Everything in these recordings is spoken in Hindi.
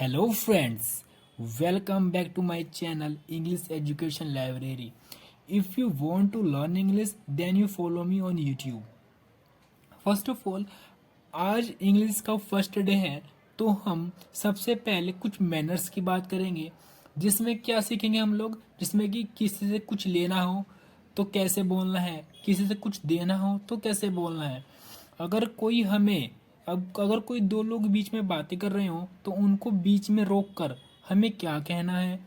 Hello friends, welcome back to my channel English Education Library. If you want to learn English then you follow me on YouTube. First of all आज इंग्लिश का फर्स्ट डे है तो हम सबसे पहले कुछ मैनर्स की बात करेंगे जिसमें क्या सीखेंगे हम लोग जिसमें कि किसी से कुछ लेना हो तो कैसे बोलना है, किसी से कुछ देना हो तो कैसे बोलना है। अगर कोई हमें अब अगर कोई दो लोग बीच में बातें कर रहे हो तो उनको बीच में रोक कर हमें क्या कहना है।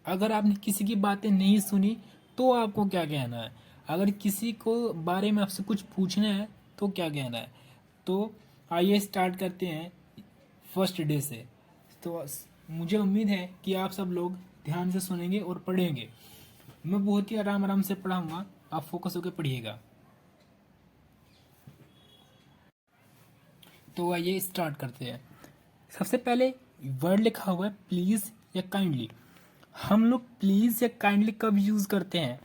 अगर आपने किसी की बातें नहीं सुनी तो आपको क्या कहना है। अगर किसी को बारे में आपसे कुछ पूछना है तो क्या कहना है। तो आइए स्टार्ट करते हैं फर्स्ट डे से। तो मुझे उम्मीद है कि आप सब लोग ध्यान से सुनेंगे और पढ़ेंगे। मैं बहुत ही आराम आराम से पढ़ाऊंगा, आप फोकस होकर पढ़िएगा। तो आइए स्टार्ट करते हैं। सबसे पहले वर्ड लिखा हुआ है प्लीज़ या काइंडली। हम लोग प्लीज़ या काइंडली कब यूज़ करते हैं।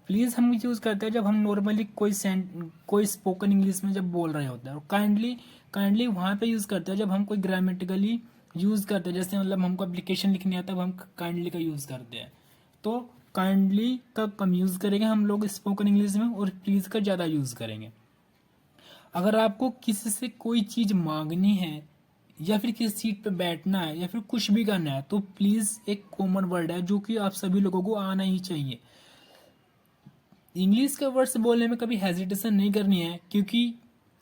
प्लीज़ हम यूज़ करते हैं जब हम नॉर्मली कोई स्पोकन इंग्लिश में जब बोल रहे होते हैं, और काइंडली काइंडली वहाँ पे यूज़ करते हैं जब हम कोई ग्रामेटिकली यूज़ करते हैं। जैसे मतलब हमको एप्लीकेशन लिखनी आता है तब हम काइंडली का यूज़ करते हैं। तो काइंडली का कम यूज़ करेंगे हम लोग स्पोकन इंग्लिश में, और प्लीज़ का ज़्यादा यूज़ करेंगे। अगर आपको किसी से कोई चीज़ मांगनी है या फिर किसी सीट पे बैठना है या फिर कुछ भी करना है तो प्लीज़ एक कॉमन वर्ड है जो कि आप सभी लोगों को आना ही चाहिए। इंग्लिश के वर्ड्स बोलने में कभी हेजिटेशन नहीं करनी है, क्योंकि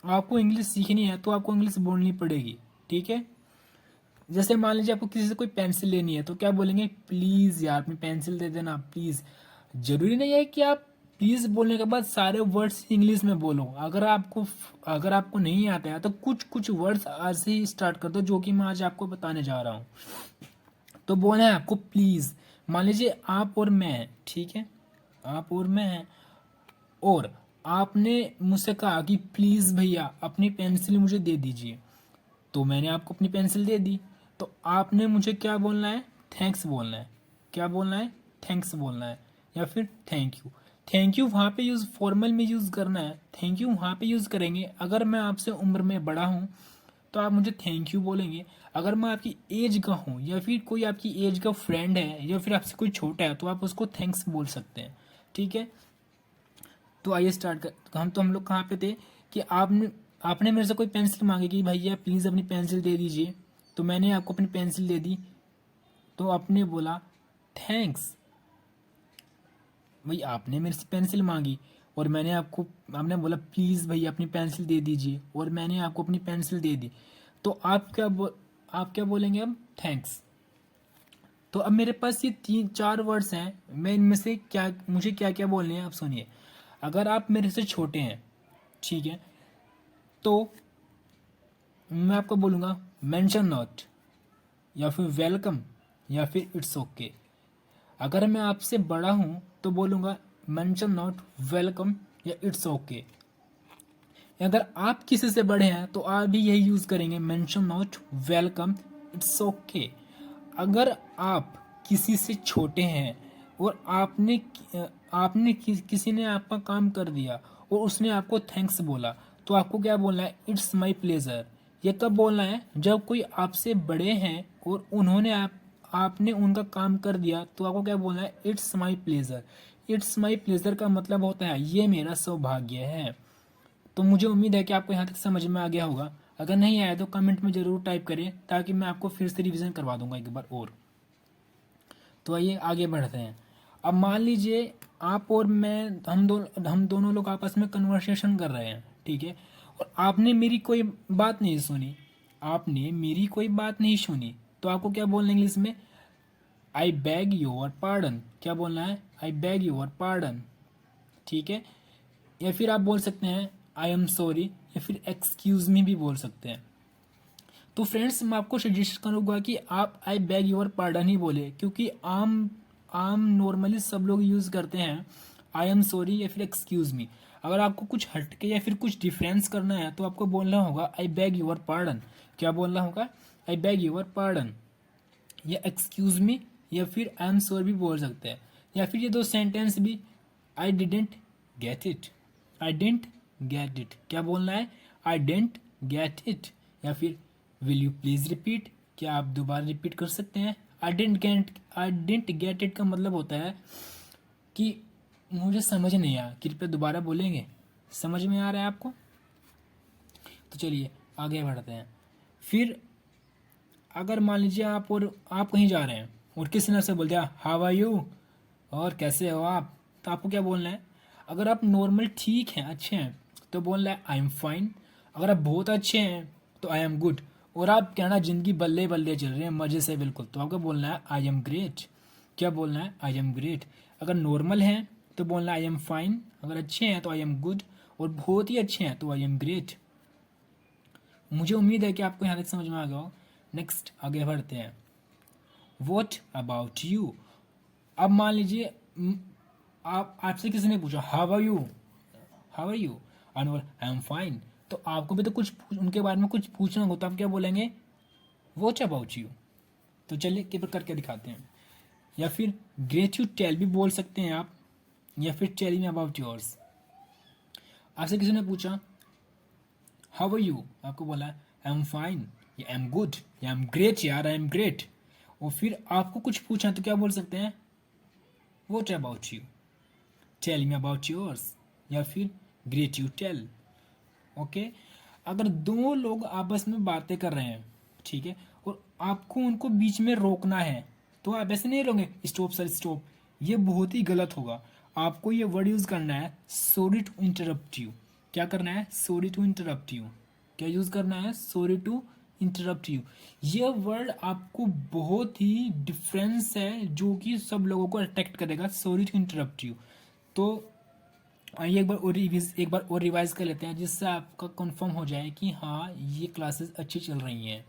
आपको इंग्लिश सीखनी है तो आपको इंग्लिश बोलनी पड़ेगी। ठीक है। जैसे मान लीजिए आपको किसी से कोई पेंसिल लेनी है तो क्या बोलेंगे, प्लीज़ यार अपनी पेंसिल दे देना प्लीज़। जरूरी नहीं है कि आप प्लीज़ बोलने के बाद सारे वर्ड्स इंग्लिश में बोलो। अगर आपको नहीं आता है तो कुछ कुछ वर्ड्स आज से ही स्टार्ट कर दो जो कि मैं आज आपको बताने जा रहा हूँ। तो बोलना है आपको प्लीज़। मान लीजिए आप और मैं हैं, ठीक है, आप और मैं हैं, और आपने मुझसे कहा कि प्लीज़ भैया अपनी पेंसिल मुझे दे दीजिए। तो मैंने आपको अपनी पेंसिल दे दी। तो आपने मुझे क्या बोलना है, थैंक्स बोलना है। क्या बोलना है, थैंक्स बोलना है, या फिर थैंक यू। थैंक यू वहाँ पे यूज़ फॉर्मल में यूज़ करना है। थैंक यू वहाँ पे यूज़ करेंगे अगर मैं आपसे उम्र में बड़ा हूँ तो आप मुझे थैंक यू बोलेंगे। अगर मैं आपकी एज का हूँ या फिर कोई आपकी एज का फ्रेंड है या फिर आपसे कोई छोटा है तो आप उसको थैंक्स बोल सकते हैं। ठीक है। तो आइए स्टार्ट कर। हम लोग कहाँ पे थे कि आपने आपने मेरे से कोई पेंसिल मांगी कि भैया प्लीज़ अपनी पेंसिल दे दीजिए। तो मैंने आपको अपनी पेंसिल दे दी। तो आपने बोला थैंक्स। भाई आपने मेरे से पेंसिल मांगी और आपने बोला प्लीज़ भैया अपनी पेंसिल दे दीजिए, और मैंने आपको अपनी पेंसिल दे दी। तो आप क्या बोलेंगे अब, थैंक्स। तो अब मेरे पास ये तीन चार वर्ड्स हैं, मैं इनमें से मुझे क्या क्या बोलने हैं आप सुनिए। अगर आप मेरे से छोटे हैं, ठीक है, तो मैं आपको बोलूँगा मेंशन नॉट, या फिर वेलकम, या फिर इट्स ओके। अगर मैं आपसे बड़ा हूँ तो बोलूँगा मेंशन नॉट, वेलकम, या इट्स ओके। अगर आप किसी से बड़े हैं तो आप भी यही यूज़ करेंगे, mention not, welcome, it's okay. अगर आप किसी से छोटे हैं और किसी ने आपका काम कर दिया और उसने आपको थैंक्स बोला तो आपको क्या बोलना है, इट्स माई प्लेजर। ये कब बोलना है, जब कोई आपसे बड़े हैं और आपने उनका काम कर दिया तो आपको क्या बोलना है, it's my pleasure. It's my pleasure का मतलब होता है ये मेरा सौभाग्य है। तो मुझे उम्मीद है कि आपको यहाँ तक समझ में आ गया होगा। अगर नहीं आया तो कमेंट में ज़रूर टाइप करें ताकि मैं आपको फिर से रिवीजन करवा दूंगा एक बार और। तो आइए आगे बढ़ते हैं। अब मान लीजिए आप और मैं, हम दोनों लोग आपस में कन्वर्सेशन कर रहे हैं, ठीक है, और आपने मेरी कोई बात नहीं सुनी। आपने मेरी कोई बात नहीं सुनी तो आपको क्या बोलना है इंग्लिश में, आई बैग योर पार्डन। क्या बोलना है, आई बैग योर पार्डन। ठीक है। या फिर आप बोल सकते हैं आई एम सॉरी, या फिर एक्सक्यूज मी भी बोल सकते हैं। तो फ्रेंड्स मैं आपको सजेस्ट करूंगा कि आप आई बैग योर पार्डन ही बोले, क्योंकि आम आम नॉर्मली सब लोग यूज़ करते हैं आई एम सॉरी या फिर एक्सक्यूज मी। अगर आपको कुछ हटके या फिर कुछ डिफरेंस करना है तो आपको बोलना होगा आई बैग योर पार्डन। क्या बोलना होगा, आई बैग योर पार्डन, या एक्सक्यूज मी, या फिर आई एम सॉरी भी बोल सकते हैं। या फिर ये दो सेंटेंस भी, I didn't get it, I didn't get it. क्या बोलना है, आई डेंट गेट इट, या फिर विल यू प्लीज रिपीट, क्या आप दोबारा रिपीट कर सकते हैं? आई डिडंट गेट इट का मतलब होता है कि मुझे समझ नहीं आया, कृपया दोबारा बोलेंगे? समझ में आ रहा है आपको? तो चलिए आगे बढ़ते हैं। फिर अगर मान लीजिए आप कहीं जा रहे हैं और किसी ने आपसे बोल दिया हाउ आर यू, और कैसे हो आप, तो आपको क्या बोलना है? अगर आप नॉर्मल ठीक हैं, अच्छे हैं, तो बोलना है आई एम फाइन। अगर आप बहुत अच्छे हैं तो आई एम गुड। और आप कहना जिंदगी बल्ले बल्ले चल रही है मजे से बिल्कुल, तो आपको बोलना है आई एम ग्रेट। क्या बोलना है? I am great. अगर नॉर्मल हैं तो बोलना आई एम फाइन। अगर अच्छे हैं तो आई एम गुड। और बहुत ही अच्छे हैं तो आई एम ग्रेट। मुझे उम्मीद है कि आपको यहाँ तक समझ में आ गया हो। नेक्स्ट आगे बढ़ते हैं। What about you. अब मान लीजिए आप आपसे किसी ने पूछा how are you, how are you, I am fine. तो आपको भी तो उनके बारे में कुछ पूछना होगा, तो आप क्या बोलेंगे? What about you. तो चलिए करके दिखाते हैं। या फिर ग्रेट यू टेल भी बोल सकते हैं आप, या फिर टेल मी अबाउट योर्स। आपसे किसी ने पूछा हाउ आर यू, आपको बोला आई एम फाइन, या आई एम गुड, या आई एम ग्रेट, यार आई एम ग्रेट। और फिर आपको कुछ पूछा तो क्या बोल सकते हैं? What about you, tell me about yours, या फिर ग्रेट यू टेल। ओके। अगर दो लोग आपस में बातें कर रहे हैं, ठीक है, और आपको उनको बीच में रोकना है, तो आप ऐसे नहीं रोगे स्टॉप सर स्टॉप, ये बहुत ही गलत होगा। आपको ये वर्ड यूज करना है सॉरी टू इंटरप्ट यू। क्या करना है? Sorry to interrupt you. क्या यूज करना है? Sorry to interrupt you. ये वर्ड आपको बहुत ही डिफरेंस है जो कि सब लोगों को अट्रैक्ट करेगा, सॉरी टू इंटरप्ट यू। तो आइए एक बार और रिवाइज कर लेते हैं, जिससे आपका कंफर्म हो जाए कि हाँ ये क्लासेस अच्छी चल रही हैं।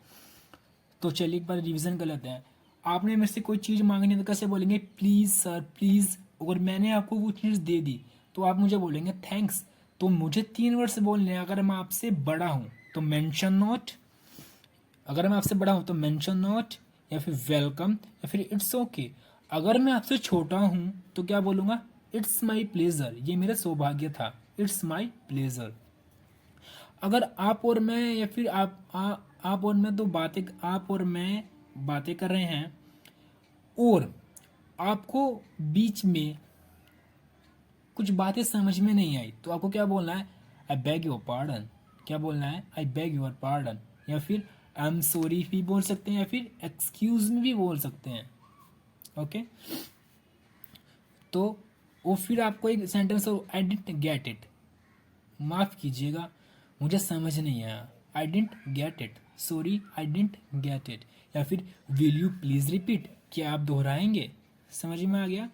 तो चलिए एक बार रिवीजन कर लेते हैं। आपने मेरे से कोई चीज़ मांगनी है तो कैसे बोलेंगे? Please sir please. अगर मैंने आपको वो चीज़ दे दी तो आप मुझे बोलेंगे थैंक्स। तो मुझे 3 वर्ड्स बोलने हैं। अगर मैं आपसे बड़ा हूँ तो मेंशन नॉट, अगर मैं आपसे बड़ा हूँ तो मेंशन नॉट, या फिर वेलकम, या फिर इट्स ओके। अगर मैं आपसे छोटा हूँ तो क्या बोलूँगा? इट्स माई प्लेजर, ये मेरा सौभाग्य था, इट्स माई प्लेजर। अगर आप और मैं, या फिर आप और मैं, तो आप और मैं बातें कर रहे हैं और आपको बीच में कुछ बातें समझ में नहीं आई, तो आपको क्या बोलना है? आई बैग योर पार्डन। क्या बोलना है? आई बैग योर पार्डन। या फिर आई एम सॉरी भी बोल सकते हैं, या फिर एक्सक्यूज मी भी बोल सकते हैं। ओके। तो वो फिर आपको एक sentence I didn't get it, माफ कीजिएगा मुझे समझ नहीं आया, I didn't get it, sorry I didn't get it. या फिर विल यू प्लीज रिपीट, क्या आप दोहराएंगे? समझ में आ गया?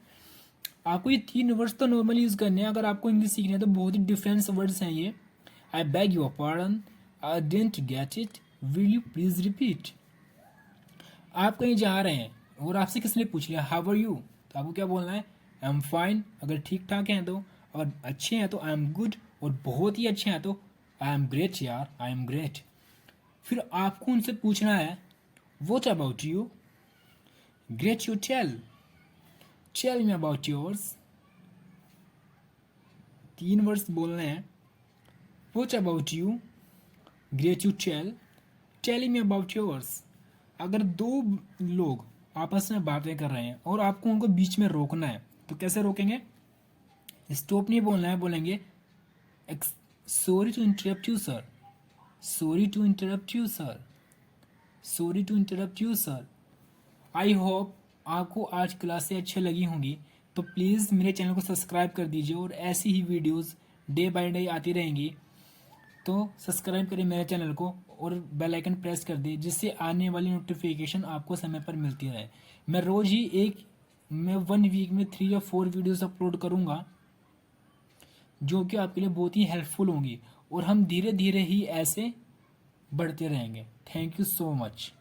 आपको ये 3 वर्ड्स तो नॉर्मली यूज करने हैं। अगर आपको इंग्लिश सीखनी है तो बहुत ही डिफरेंस वर्ड्स हैं ये। आई bag your pardon, I didn't get it, will you please repeat. आप कहीं जा रहे हैं और आपसे किसी ने पूछ लिया हाउ आर यू, तो आपको क्या बोलना है? आई एम फाइन। अगर ठीक ठाक हैं तो, अगर अच्छे हैं तो आई एम गुड, और बहुत ही अच्छे हैं तो आई एम ग्रेट, यार आई एम ग्रेट। फिर आपको उनसे पूछना है what about you, great you tell, tell me about yours. 3 words बोलने हैं। What about you, great you tell, tell me about yours. अगर दो लोग आपस में बातें कर रहे हैं और आपको उनको बीच में रोकना है, तो कैसे रोकेंगे? स्टॉप नहीं बोलना है, बोलेंगे sorry to interrupt you sir, sorry to interrupt you sir, sorry to interrupt you sir. I hope आपको आज क्लासें अच्छी लगी होंगी। तो प्लीज़ मेरे चैनल को सब्सक्राइब कर दीजिए, और ऐसी ही वीडियोस डे बाय डे आती रहेंगी। तो सब्सक्राइब करें मेरे चैनल को और बेल आइकन प्रेस कर दें, जिससे आने वाली नोटिफिकेशन आपको समय पर मिलती रहे। मैं 1 वीक में 3 या 4 वीडियोस अपलोड करूँगा, जो कि आपके लिए बहुत ही हेल्पफुल होंगी, और हम धीरे धीरे ही ऐसे बढ़ते रहेंगे। Thank you so much.